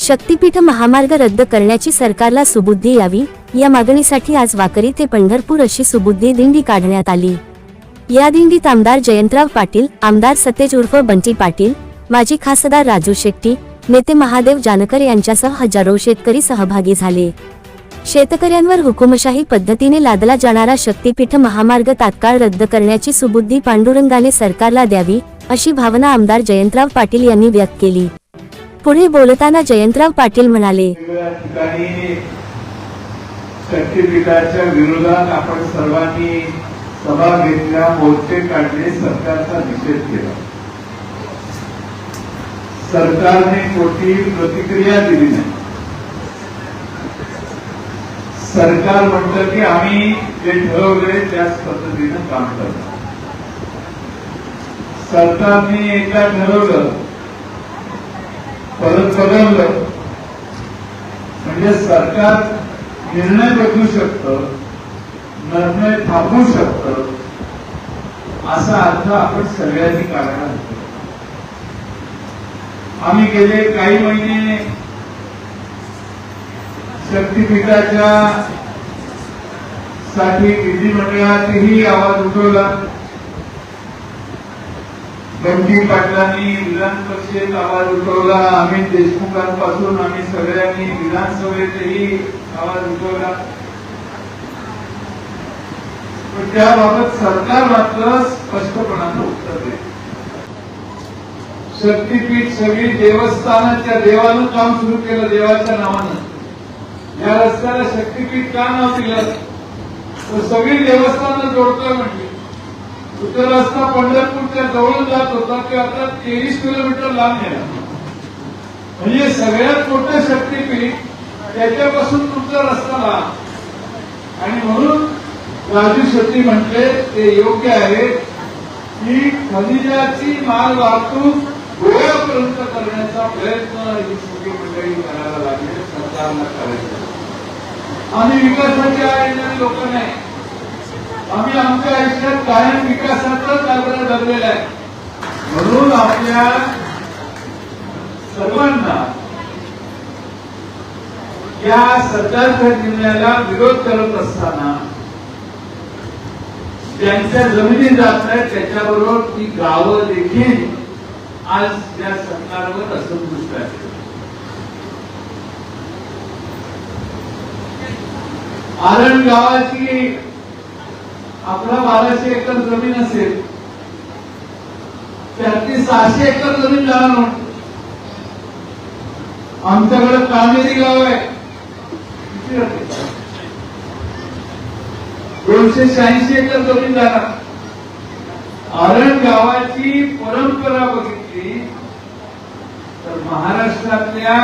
शक्तीपीठ महामार्ग रद्द करण्याची सरकारला सुबुद्धी यावी या मागणीसाठी आज वाकरी ते पंढरपूर अशी सुबुद्धी दिंडी काढण्यात आली। या दिंडीत आमदार जयंतराव पाटील, आमदार सतेज उर्फ बंटी पाटील, माजी खासदार राजू शेट्टी, नेते महादेव जानकर यांच्यासह हजारो शेतकरी सहभागी झाले। शेतकऱ्यांवर हुकुमशाही पद्धतीने लादला जाणारा शक्तीपीठ महामार्ग तात्काळ रद्द करण्याची सुबुद्धी पांडुरंगाने सरकारला द्यावी अशी भावना आमदार जयंतराव पाटील यांनी व्यक्त केली। पुढे बोलताना जयंतराव पाटील म्हणाले, शक्तीपीठाच्या विरोधात आपण सर्वांनी सभा घेतल्या, मोर्चे काढले, सरकारचा निषेध केला। सरकारने कोणती प्रतिक्रिया दिली नाही। सरकार म्हणतं की आम्ही जे ठरवले त्याच पद्धतीनं काम करतो। सरकारने एकदा ठरवलं परत बदललं म्हणजे सरकार निर्णय बदलू शकतं, निर्णय थांबवू शकतं असा अर्थ आपण सगळ्यांनी काढायला हवा। आम्ही गेले काही महिने शक्तीपीठाच्या साठी विधिमंडळातही आवाज उठवला। बंटी पाटलांनी विधान परिषदेत आवाज उठवला, अमित देशमुखांपासून आम्ही सगळ्यांनी विधानसभेतही आवाज उठवला। पण त्याबाबत सरकार मात्र स्पष्टपणानं उत्तर देत। शक्तीपीठ सगळी देवस्थानाच्या देवानं काम सुरू केलं, देवाच्या नावानं। या रस्त्याला शक्तीपीठ का नाव दिलं तर सगळी देवस्थानं जोडतोय म्हणजे तो रस्ता पंढरपूरच्या जवळ जात होता की आता 23 किलोमीटर लांब गेला। म्हणजे सगळ्यात मोठं शक्तीपीठ त्याच्यापासून तुमचा रस्ता लांब। आणि म्हणून राजू शेट्टी म्हटले ते योग्य आहे की खनिजाची माल वाहतूक गोव्यापर्यंत करण्याचा प्रयत्न ही सगळी मंडळी करायला लागले, सरकारला करायचा। आणि विकासाच्या आयोजन लोक नाही, आम्ही आमच्या आयुष्यात कायम विकासाचाच आग्रह धरलेला आहे। म्हणून आपल्या सर्वांना या सरकारच्या निर्णयाला विरोध करत असताना ज्यांच्या जमिनी जात नाहीत त्याच्याबरोबर ती गावं देखील आज या सरकारवर असंतुष्ट आहेत। आरण गावाची आपला 1200 एकर जमीन असेल, त्यातली 600 एकर जमीन जाणार म्हणतो। आमच्याकडे कामेरी गाव आहे, 286 एकर जमीन जाणार। आरण गावाची परंपरा बघितली तर महाराष्ट्रातल्या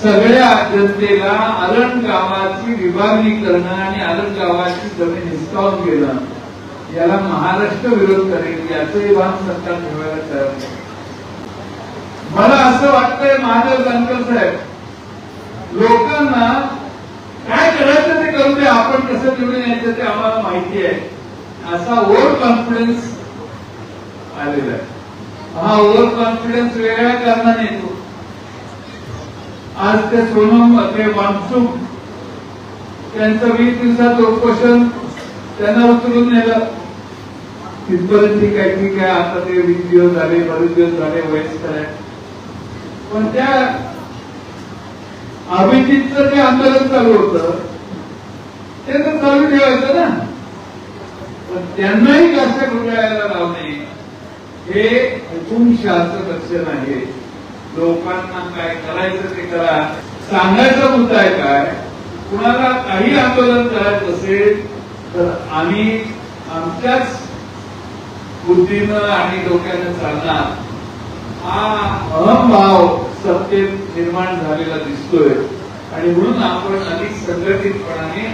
सगळ्या जनतेला आरण गावाची विभागणी करणं आणि आरण गावाची जमीन हिसकावून घेणं याला महाराष्ट्र विरोध करेल याचंही भान सरकार ठेवायला तयार नाही। मला असं वाटतंय महादेव जानकर साहेब, लोकांना काय करायचं ते करू दे, आपण कसं निवडून यायचं ते आम्हाला माहिती आहे असा ओव्हर कॉन्फिडन्स आलेला आहे। हा ओव्हर कॉन्फिडन्स वेगळ्या कारणाने येतो। आज ते सोनम ते वामचूक त्यांचं 20 दिवसाचं उपोषण त्यांना उचलून नेलं। तिथपर्यंत ठीक आहे, आता ते 20 दिवस झाले, बरेच दिवस झाले, वयस्कर आहे। पण त्या अभिजितचं जे आंदोलन चालू होतं ते तर चालू ठेवायचं ना, पण त्यांनाही कशा घोटाळ्याला लावणे हे हुकुमशहाचं लक्षण आहे। लोकांना काय करायचं ते करा। सांगायचा मुद्दा आहे काय, कुणाला काही आंदोलन करायचं असेल तर आम्ही आमच्याच बुद्धीनं आणि डोक्यानं चालणार, हा अहमभाव सत्तेत निर्माण झालेला दिसतोय। आणि म्हणून आपण अधिक संघटितपणाने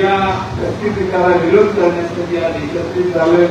या शक्तीपीठाला विरोध करण्यासाठी आज एकत्रित झालोय।